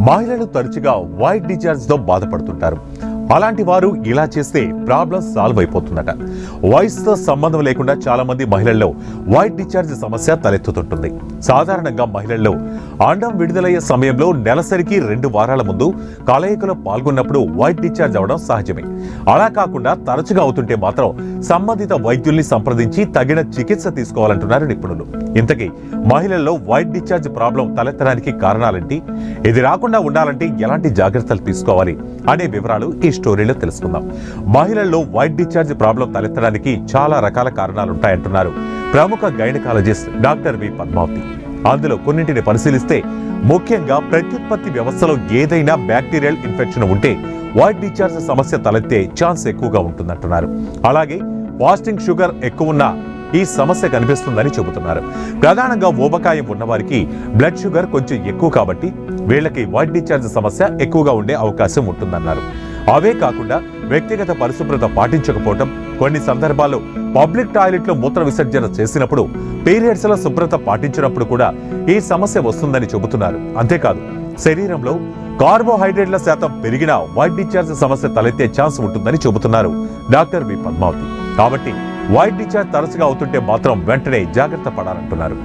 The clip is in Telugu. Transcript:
మహిళలు తరచుగా వైట్ డిశ్చార్జ్ తో బాధపడుతుంటారు. అలాంటి వారు ఇలా చేస్తే ప్రాబ్లం సాల్వ్ అయిపోతుందట. వయసుతో సంబంధం లేకుండా చాలా మంది మహిళల్లో వైట్ డిశ్చార్జ్ సమస్య తలెత్తుతుంటుంది. సాధారణంగా మహిళల్లో అండం విడుదలయ్యే సమయంలో నెలసరికి 2 వారాల ముందు కలయికలో పాల్గొన్నప్పుడు వైట్ డిశ్చార్జ్ అవడం సహజమే. అలా కాకుండా తరచుగా అవుతుంటే మాత్రం సంబంధిత వైద్యుల్ని సంప్రదించి తగిన చికిత్స తీసుకోవాలంటున్నారు నిపుణులు. ఇంతకీ మహిళల్లో వైట్ డిశ్చార్జ్ ప్రాబ్లం తలెత్తడానికి కారణాలేంటి, ఇది రాకుండా ఉండాలంటే ఎలాంటి జాగ్రత్తలు తీసుకోవాలి అనే వివరాలు ఈ స్టోరీలో తెలుసుకుందాం. మహిళల్లో వైట్ డిశ్చార్జ్ ప్రాబ్లం తలెత్తడానికి చాలా రకాల కారణాలు ఉంటాయంటున్నారు ప్రముఖ గైనకాలజిస్ట్ డాక్టర్ వి పద్మావతి. అందులో కొన్నింటిని పరిశీలిస్తే ముఖ్యంగా ప్రత్యుత్పత్తి వ్యవస్థలో ఏదైనా బ్యాక్టీరియల్ ఇన్ఫెక్షన్ ఉంటే వైట్ డిశ్చార్జ్ సమస్య తలెత్తే ఛాన్స్ ఎక్కువగా ఉంటుందంటున్నారు. అలాగే ఫాస్టింగ్ షుగర్ ఎక్కువ ఉన్న ఈ సమస్య కనిపిస్తుందని చెబుతున్నారు. ప్రధానంగా ఊబకాయం ఉన్నవారికి బ్లడ్ షుగర్ కొంచెం ఎక్కువ కాబట్టి వీళ్ళకి వైట్ డిశ్చార్జ్ సమస్య ఎక్కువగా ఉండే అవకాశం ఉంటుందన్నారు. అవే కాకుండా వ్యక్తిగత పరిశుభ్రత పాటించకపోవడం, కొన్ని సందర్భాల్లో పబ్లిక్ టాయిలెట్ లో మూత్ర విసర్జన చేసినప్పుడు, పీరియడ్స్ లో శుభ్రత పాటించినప్పుడు కూడా ఈ సమస్య వస్తుందని చెబుతున్నారు. అంతేకాదు శరీరంలో కార్బోహైడ్రేట్ల శాతం పెరిగినా వైట్ డిశ్చార్జ్ సమస్య తలెత్తే ఛాన్స్ ఉంటుందని చెబుతున్నారు డాక్టర్ వి పద్మావతి. కాబట్టి వైట్ డిశ్చార్జ్ తరచుగా అవుతుంటే మాత్రం వెంటనే జాగ్రత్త పడాలంటున్నారు.